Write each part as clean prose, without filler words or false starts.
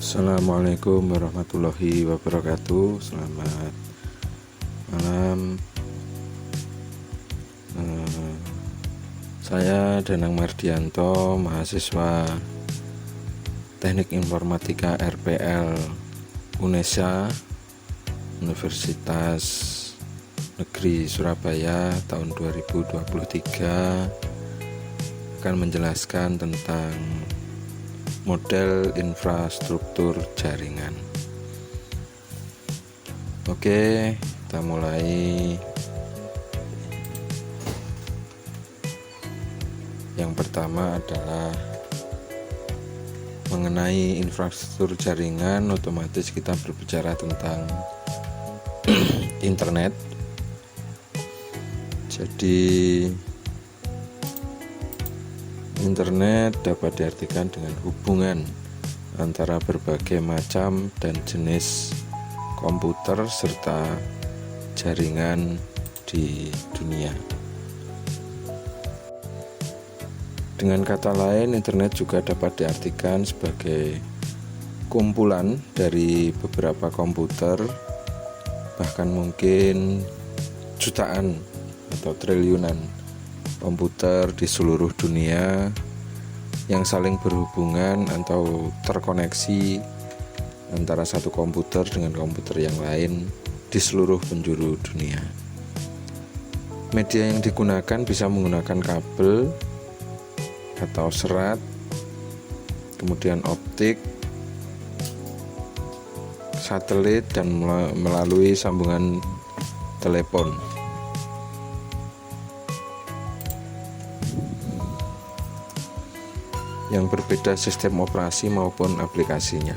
Assalamualaikum warahmatullahi wabarakatuh. Selamat malam. Saya Danang Mardianto, mahasiswa Teknik Informatika RPL UNESA, Universitas Negeri Surabaya tahun 2023, akan menjelaskan tentang model infrastruktur jaringan. Oke, kita mulai. Yang pertama adalah mengenai infrastruktur jaringan. Otomatis kita berbicara tentang internet. Jadi internet dapat diartikan dengan hubungan antara berbagai macam dan jenis komputer serta jaringan di dunia. Dengan kata lain, internet juga dapat diartikan sebagai kumpulan dari beberapa komputer, bahkan mungkin jutaan atau triliunan komputer di seluruh dunia yang saling berhubungan atau terkoneksi antara satu komputer dengan komputer yang lain di seluruh penjuru dunia. Media yang digunakan bisa menggunakan kabel atau serat, kemudian optik, satelit, dan melalui sambungan telepon. Yang berbeda sistem operasi maupun aplikasinya.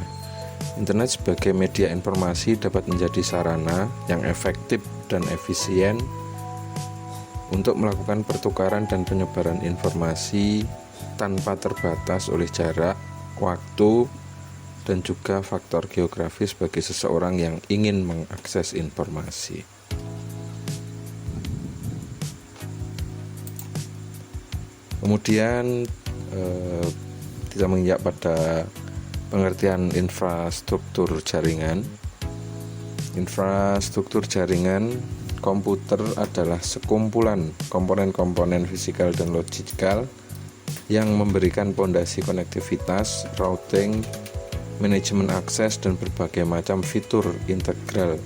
Internet sebagai media informasi dapat menjadi sarana yang efektif dan efisien untuk melakukan pertukaran dan penyebaran informasi tanpa terbatas oleh jarak, waktu, dan juga faktor geografis bagi seseorang yang ingin mengakses informasi. Kemudian kita menginjak pada pengertian infrastruktur jaringan. Infrastruktur jaringan komputer adalah sekumpulan komponen-komponen fisikal dan logikal yang memberikan pondasi konektivitas, routing, manajemen akses, dan berbagai macam fitur integral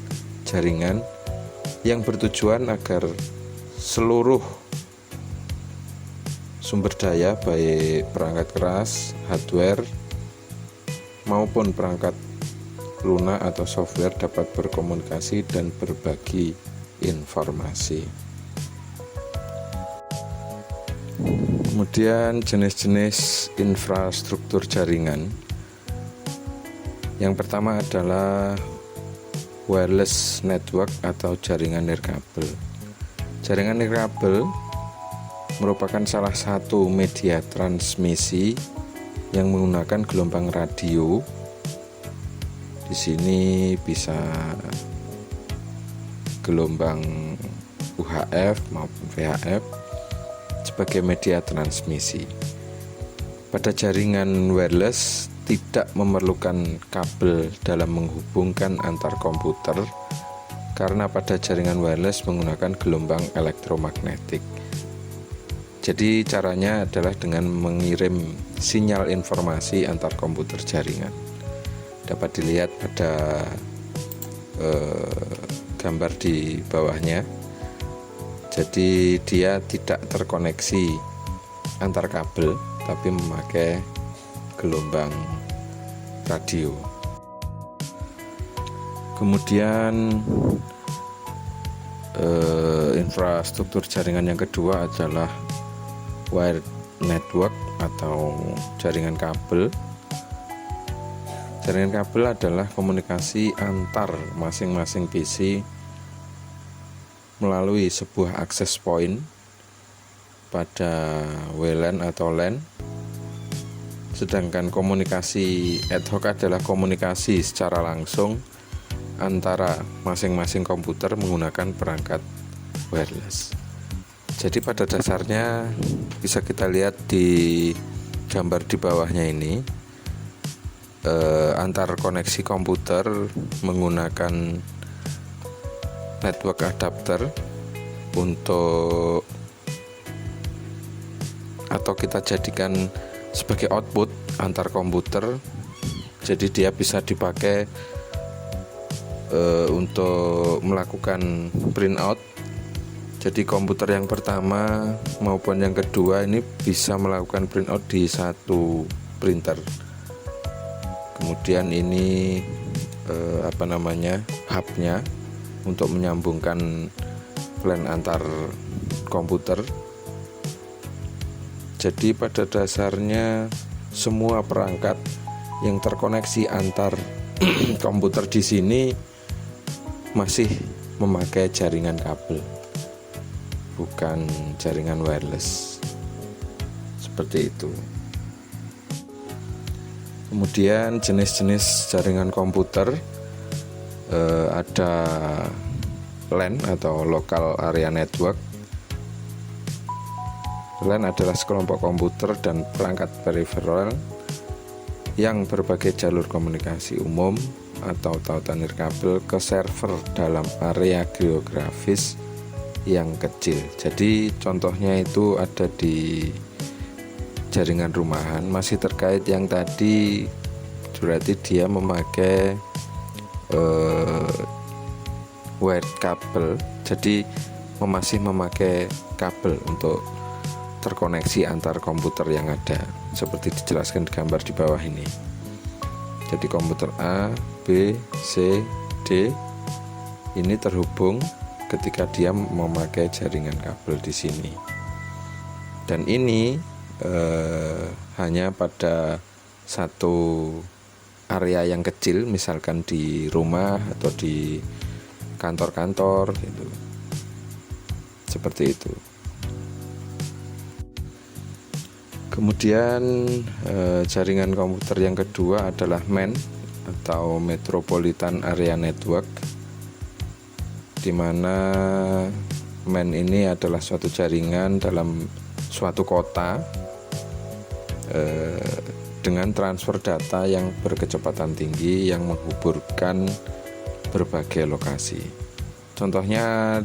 jaringan yang bertujuan agar seluruh sumber daya, baik perangkat keras, hardware, maupun perangkat lunak atau software, dapat berkomunikasi dan berbagi informasi. Kemudian jenis-jenis infrastruktur jaringan. Yang pertama adalah wireless network atau jaringan nirkabel. Jaringan nirkabel merupakan salah satu media transmisi yang menggunakan gelombang radio. Di sini bisa gelombang UHF maupun VHF sebagai media transmisi. Pada jaringan wireless tidak memerlukan kabel dalam menghubungkan antar komputer karena pada jaringan wireless menggunakan gelombang elektromagnetik. Jadi caranya adalah dengan mengirim sinyal informasi antar komputer jaringan. Dapat dilihat pada gambar di bawahnya. Jadi dia tidak terkoneksi antar kabel, tapi memakai gelombang radio. Kemudian infrastruktur jaringan yang kedua adalah wired network atau jaringan kabel. Jaringan kabel adalah komunikasi antar masing-masing PC melalui sebuah access point pada WLAN atau LAN. Sedangkan komunikasi ad hoc adalah komunikasi secara langsung antara masing-masing komputer menggunakan perangkat wireless. Jadi pada dasarnya bisa kita lihat di gambar di bawahnya ini, antar koneksi komputer menggunakan network adapter atau kita jadikan sebagai output antar komputer. Jadi dia bisa dipakai untuk melakukan printout. Jadi komputer yang pertama maupun yang kedua ini bisa melakukan printout di satu printer. Kemudian ini hubnya untuk menyambungkan LAN antar komputer. Jadi pada dasarnya semua perangkat yang terkoneksi antar komputer di sini masih memakai jaringan kabel, bukan jaringan wireless. Seperti itu. Kemudian jenis-jenis jaringan komputer ada LAN atau Local Area Network. LAN adalah sekelompok komputer dan perangkat peripheral yang berbagai jalur komunikasi umum atau tautan nirkabel ke server dalam area geografis yang kecil. Jadi contohnya itu ada di jaringan rumahan. Masih terkait yang tadi, berarti dia memakai wired kabel. Jadi masih memakai kabel untuk terkoneksi antar komputer yang ada, seperti dijelaskan di gambar di bawah ini. Jadi komputer A, B, C, D ini terhubung ketika dia memakai jaringan kabel di sini. Dan ini hanya pada satu area yang kecil, misalkan di rumah atau di kantor-kantor gitu. Seperti itu. Kemudian jaringan komputer yang kedua adalah MAN atau Metropolitan Area Network, di mana MAN ini adalah suatu jaringan dalam suatu kota dengan transfer data yang berkecepatan tinggi yang menghubungkan berbagai lokasi. Contohnya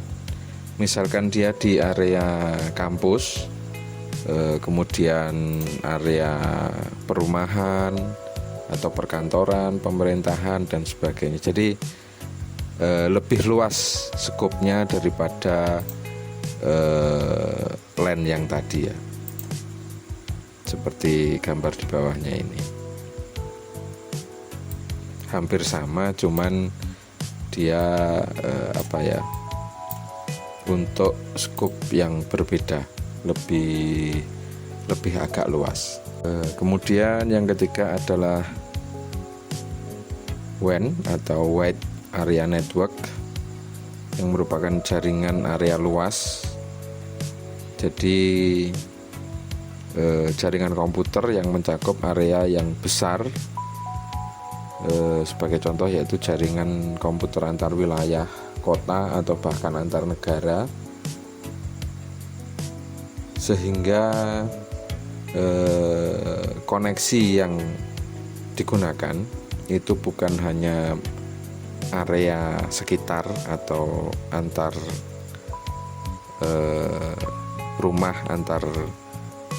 misalkan dia di area kampus, kemudian area perumahan atau perkantoran, pemerintahan dan sebagainya. Jadi lebih luas skopnya daripada LAN yang tadi ya, seperti gambar di bawahnya ini. Hampir sama, cuman dia untuk skop yang berbeda, lebih agak luas. Kemudian yang ketiga adalah WAN atau Wide Area Network, yang merupakan jaringan area luas. Jadi jaringan komputer yang mencakup area yang besar. Sebagai contoh yaitu jaringan komputer antar wilayah, kota atau bahkan antar negara, sehingga koneksi yang digunakan itu bukan hanya area sekitar atau antar rumah, antar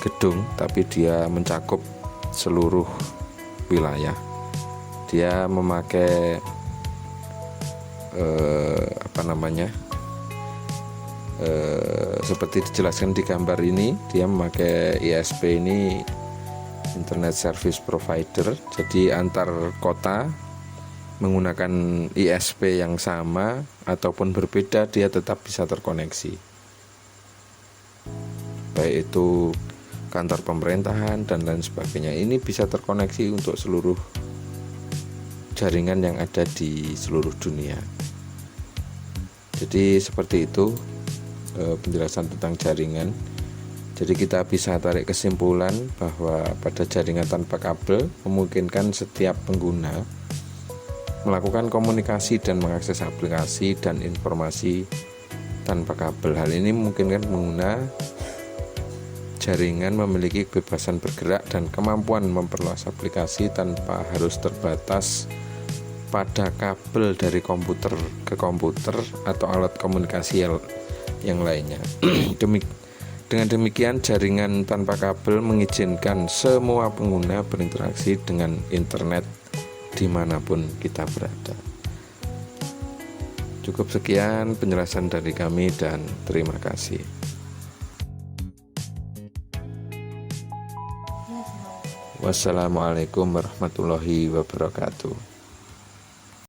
gedung, tapi dia mencakup seluruh wilayah. Dia memakai seperti dijelaskan di gambar ini, dia memakai ISP ini, Internet Service Provider. Jadi antar kota menggunakan ISP yang sama ataupun berbeda, dia tetap bisa terkoneksi, baik itu kantor pemerintahan dan lain sebagainya. Ini bisa terkoneksi untuk seluruh jaringan yang ada di seluruh dunia. Jadi seperti itu penjelasan tentang jaringan. Jadi kita bisa tarik kesimpulan bahwa pada jaringan tanpa kabel memungkinkan setiap pengguna melakukan komunikasi dan mengakses aplikasi dan informasi tanpa kabel. Hal ini memungkinkan pengguna jaringan memiliki kebebasan bergerak dan kemampuan memperluas aplikasi tanpa harus terbatas pada kabel dari komputer ke komputer atau alat komunikasi yang lainnya. Dengan demikian, jaringan tanpa kabel mengizinkan semua pengguna berinteraksi dengan internet dimanapun kita berada. Cukup sekian penjelasan dari kami dan terima kasih. Wassalamualaikum warahmatullahi wabarakatuh.